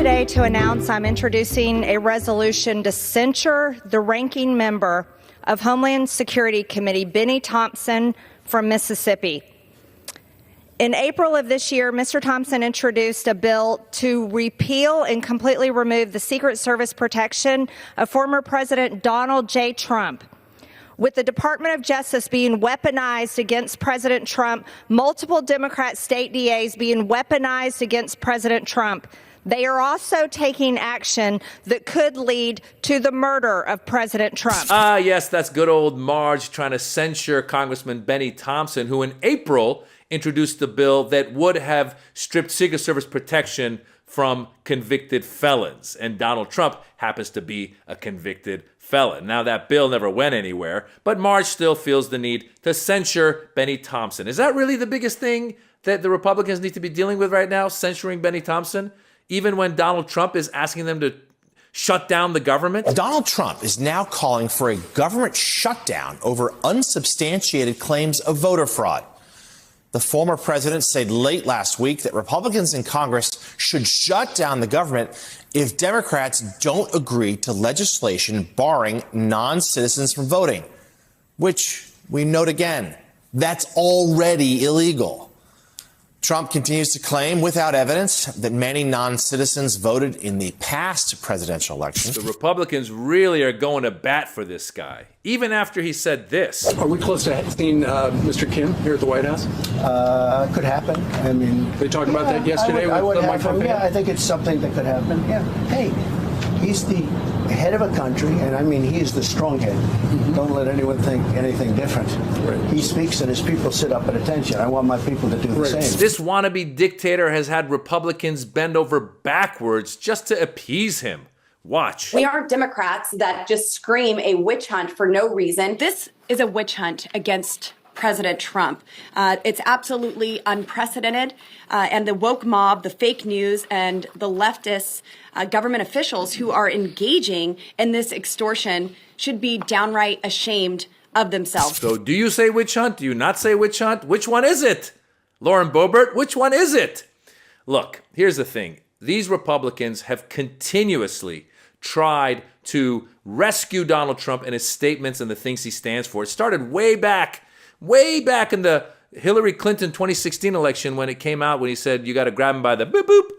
today to announce I'm introducing a resolution to censure the ranking member of Homeland Security Committee, Benny Thompson from Mississippi. In April of this year, Mr. Thompson introduced a bill to repeal and completely remove the Secret Service protection of former President Donald J. Trump. With the Department of Justice being weaponized against President Trump, multiple Democrat state DAs being weaponized against President Trump, they are also taking action that could lead to the murder of President Trump. Yes, that's good old Marge trying to censure Congressman Benny Thompson, who in April introduced a bill that would have stripped Secret Service protection from convicted felons. And Donald Trump happens to be a convicted felon. Now, that bill never went anywhere, but Marge still feels the need to censure Benny Thompson. Is that really the biggest thing that the Republicans need to be dealing with right now, censoring Benny Thompson, even when Donald Trump is asking them to shut down the government? Donald Trump is now calling for a government shutdown over unsubstantiated claims of voter fraud. The former president said late last week that Republicans in Congress should shut down the government if Democrats don't agree to legislation barring non-citizens from voting, which we note again, that's already illegal. Trump continues to claim, without evidence, that many non-citizens voted in the past presidential election. The Republicans really are going to bat for this guy, even after he said this. Are we close to seeing Mr. Kim here at the White House? Could happen. I mean, they talked about that yesterday with Mike Pompeo? Yeah, I think it's something that could happen. Yeah. Hey, he's the head of a country, and I mean, he is the strong head. Mm-hmm. Don't let anyone think anything different. Right. He speaks and his people sit up at attention. I want my people to do the same. This wannabe dictator has had Republicans bend over backwards just to appease him. Watch. We aren't Democrats that just scream a witch hunt for no reason. This is a witch hunt against President Trump. It's absolutely unprecedented. And the woke mob, the fake news, and the leftist government officials who are engaging in this extortion should be downright ashamed of themselves. So do you say witch hunt? Do you not say witch hunt? Which one is it? Lauren Boebert, which one is it? Look, here's the thing. These Republicans have continuously tried to rescue Donald Trump and his statements and the things he stands for. It started way back in the Hillary Clinton 2016 election when it came out, when he said, you got to grab him by the boop boop.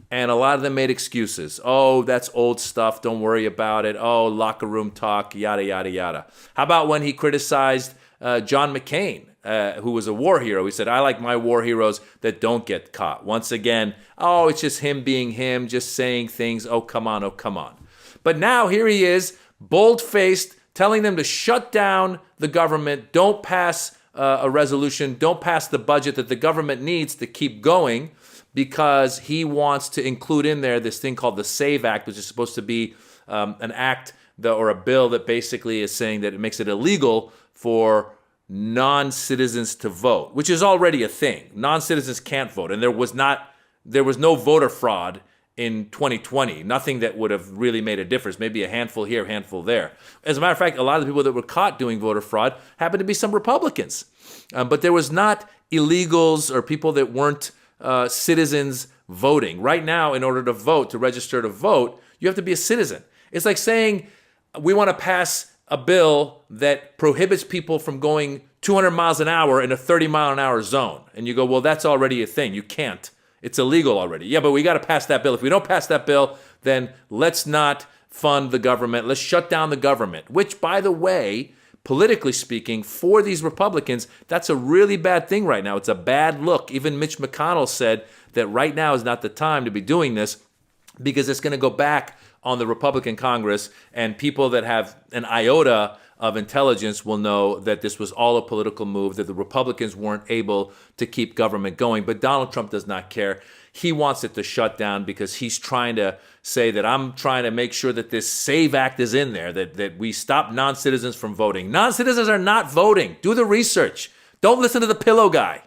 And a lot of them made excuses. Oh, that's old stuff. Don't worry about it. Oh, locker room talk, yada, yada, yada. How about when he criticized John McCain, who was a war hero? He said, I like my war heroes that don't get caught. Once again, oh, it's just him being him, just saying things. Oh, come on. Oh, come on. But now here he is, bold-faced, telling them to shut down the government, don't pass a resolution, don't pass the budget that the government needs to keep going, because he wants to include in there this thing called the SAVE Act, which is supposed to be an act or a bill that basically is saying that it makes it illegal for non-citizens to vote, which is already a thing. Non-citizens can't vote, and there was no voter fraud in 2020, nothing that would have really made a difference, maybe a handful here, a handful there. As a matter of fact, a lot of the people that were caught doing voter fraud happened to be some Republicans. But there was not illegals or people that weren't citizens voting. Right now, in order to vote, to register to vote, you have to be a citizen. It's like saying we want to pass a bill that prohibits people from going 200 miles an hour in a 30 mile an hour zone. And you go, well, that's already a thing. You can't. It's illegal already. Yeah, but we got to pass that bill. If we don't pass that bill, then let's not fund the government. Let's shut down the government, which, by the way, politically speaking, for these Republicans, that's a really bad thing right now. It's a bad look. Even Mitch McConnell said that right now is not the time to be doing this because it's going to go back on the Republican Congress, and people that have an iota of intelligence will know that this was all a political move, that the Republicans weren't able to keep government going. But Donald Trump does not care. He wants it to shut down because he's trying to say that I'm trying to make sure that this SAVE Act is in there, that we stop non-citizens from voting. Non-citizens are not voting. Do the research. Don't listen to the pillow guy.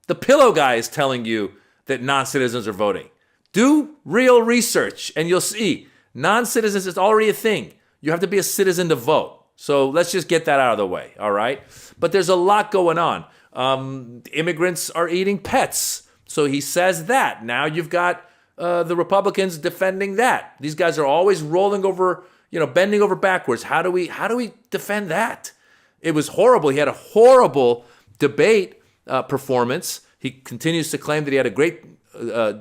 The pillow guy is telling you that non-citizens are voting. Do real research and you'll see non-citizens is already a thing. You have to be a citizen to vote. So let's just get that out of the way, all right? But there's a lot going on. Immigrants are eating pets. So he says that. Now you've got the Republicans defending that. These guys are always rolling over, bending over backwards. How do we defend that? It was horrible. He had a horrible debate performance. He continues to claim that he had a great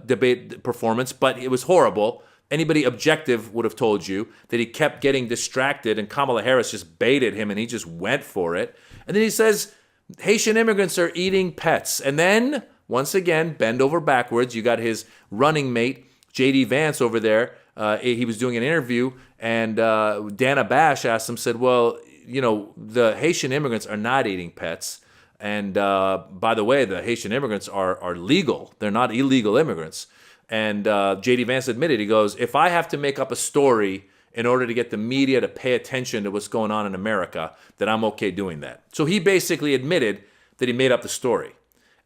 debate performance, but it was horrible. Anybody objective would have told you that he kept getting distracted and Kamala Harris just baited him and he just went for it. And then he says Haitian immigrants are eating pets. And then, once again, bend over backwards. You got his running mate, J.D. Vance, over there. He was doing an interview, and Dana Bash asked him, said, well, the Haitian immigrants are not eating pets. And by the way, the Haitian immigrants are legal. They're not illegal immigrants. And J.D. Vance admitted, he goes, if I have to make up a story in order to get the media to pay attention to what's going on in America, then I'm okay doing that. So he basically admitted that he made up the story.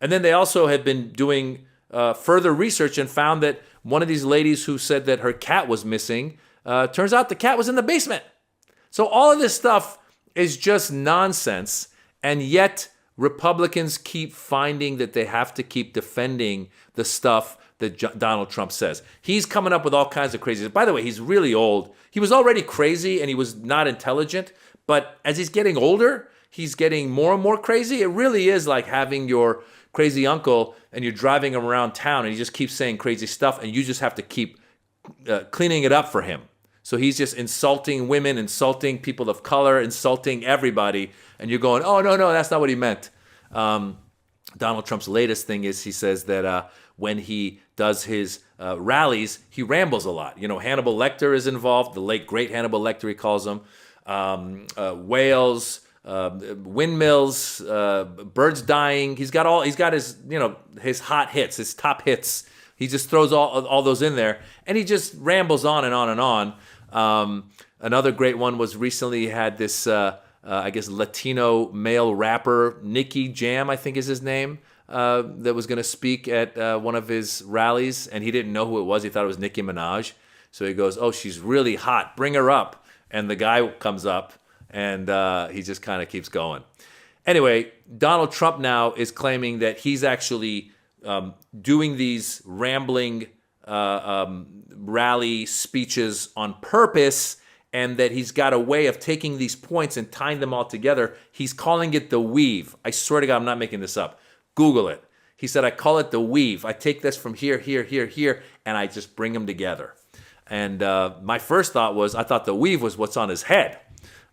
And then they also had been doing further research and found that one of these ladies who said that her cat was missing, turns out the cat was in the basement. So all of this stuff is just nonsense. And yet Republicans keep finding that they have to keep defending the stuff that Donald Trump says. He's coming up with all kinds of crazy. By the way, he's really old. He was already crazy and he was not intelligent. But as he's getting older, he's getting more and more crazy. It really is like having your crazy uncle and you're driving him around town and he just keeps saying crazy stuff and you just have to keep cleaning it up for him. So he's just insulting women, insulting people of color, insulting everybody. And you're going, oh, no, that's not what he meant. Donald Trump's latest thing is he says that when he does his rallies, he rambles a lot. Hannibal Lecter is involved, the late, great Hannibal Lecter, he calls him. Whales, windmills, birds dying. He's got his, his hot hits, his top hits. He just throws all those in there, and he just rambles on and on and on. Another great one was recently he had this, I guess, Latino male rapper, Nicky Jam, I think is his name, that was going to speak at one of his rallies, and he didn't know who it was. He thought it was Nicki Minaj. So he goes, oh, she's really hot. Bring her up. And the guy comes up, and he just kind of keeps going. Anyway, Donald Trump now is claiming that he's actually doing these rambling rally speeches on purpose, and that he's got a way of taking these points and tying them all together. He's calling it the weave. I swear to God, I'm not making this up. Google it. He said, I call it the weave. I take this from here, and I just bring them together. And my first thought was, I thought the weave was what's on his head.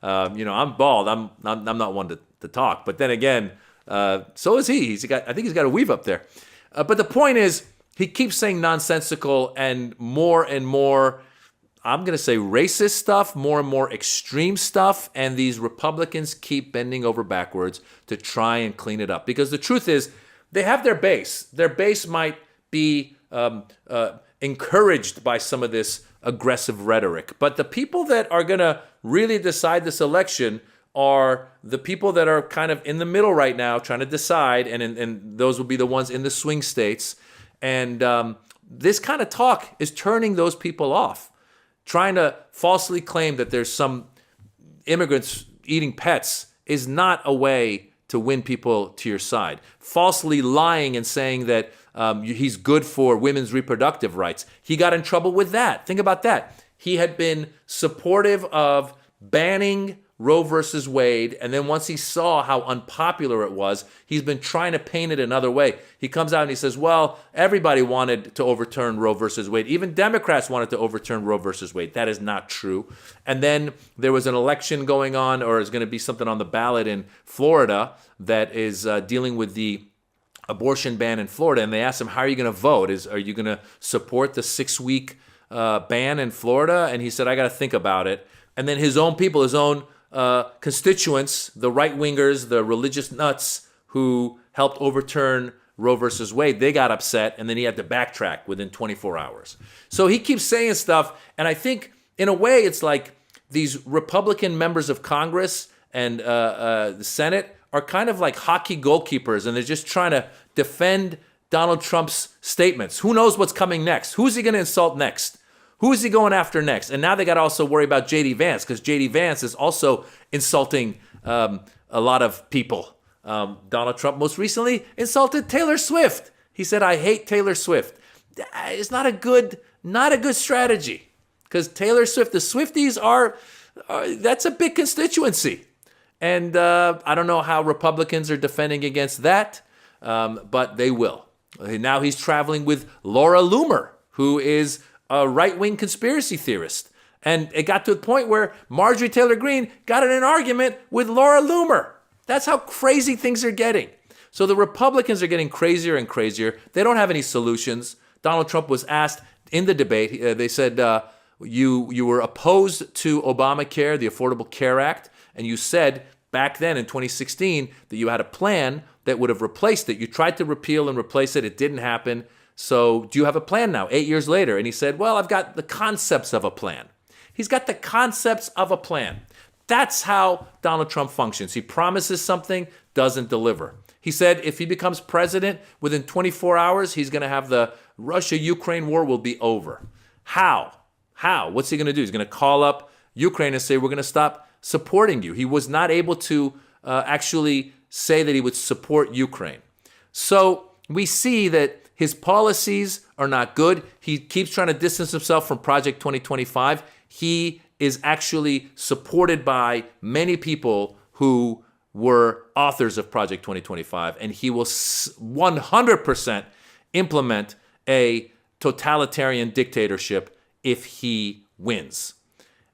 I'm bald. I'm not one to talk. But then again, so is he. I think he's got a weave up there. But the point is, he keeps saying nonsensical and more, I'm going to say racist stuff, more and more extreme stuff. And these Republicans keep bending over backwards to try and clean it up. Because the truth is, they have their base. Their base might be encouraged by some of this aggressive rhetoric. But the people that are going to really decide this election are the people that are kind of in the middle right now trying to decide, and those will be the ones in the swing states. And this kind of talk is turning those people off. Trying to falsely claim that there's some immigrants eating pets is not a way to win people to your side. Falsely lying and saying that he's good for women's reproductive rights. He got in trouble with that. Think about that. He had been supportive of banning Roe versus Wade, and then once he saw how unpopular it was, he's been trying to paint it another way. He comes out and he says, well, everybody wanted to overturn Roe versus Wade. Even Democrats wanted to overturn Roe versus Wade. That is not true. And then there was an election going on, or is going to be something on the ballot in Florida that is dealing with the abortion ban in Florida. And they asked him, how are you going to vote? Are you going to support the 6-week ban in Florida? And he said, I got to think about it. And then his own people, his own constituents, the right-wingers, the religious nuts who helped overturn Roe versus Wade, they got upset, and then he had to backtrack within 24 hours. So he keeps saying stuff, and I think, in a way, it's like these Republican members of Congress and the Senate are kind of like hockey goalkeepers, and they're just trying to defend Donald Trump's statements. Who knows what's coming next? Who's he going to insult next? Who is he going after next? And now they got to also worry about J.D. Vance, because J.D. Vance is also insulting a lot of people. Donald Trump most recently insulted Taylor Swift. He said, I hate Taylor Swift. is not a good strategy, because Taylor Swift, the Swifties are that's a big constituency. And I don't know how Republicans are defending against that, but they will. Now he's traveling with Laura Loomer, who is a right-wing conspiracy theorist. And it got to the point where Marjorie Taylor Greene got in an argument with Laura Loomer. That's how crazy things are getting. So the Republicans are getting crazier and crazier. They don't have any solutions. Donald Trump was asked in the debate, they said, you were opposed to Obamacare, the Affordable Care Act, and you said back then in 2016 that you had a plan that would have replaced it. You tried to repeal and replace it. It didn't happen. So do you have a plan now, 8 years later? And he said, well, I've got the concepts of a plan. He's got the concepts of a plan. That's how Donald Trump functions. He promises something, doesn't deliver. He said if he becomes president, within 24 hours, he's going to have the Russia-Ukraine war will be over. How? What's he going to do? He's going to call up Ukraine and say, we're going to stop supporting you. He was not able to actually say that he would support Ukraine. So we see that his policies are not good. He keeps trying to distance himself from Project 2025. He is actually supported by many people who were authors of Project 2025, and he will 100% implement a totalitarian dictatorship if he wins.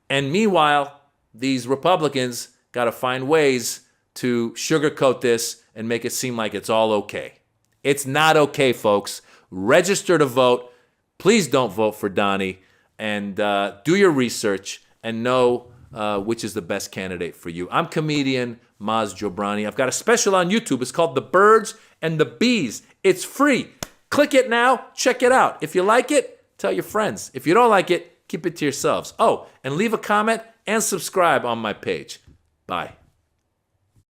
And meanwhile, these Republicans got to find ways to sugarcoat this and make it seem like it's all okay. It's not okay, folks. Register to vote. Please don't vote for Donnie, and do your research and know which is the best candidate for you. I'm comedian Maz Jobrani. I've got a special on YouTube. It's called The Birds and the Bees. It's free. Click it now. Check it out. If you like it, tell your friends. If you don't like it, keep it to yourselves. Oh, and leave a comment and subscribe on my page. Bye.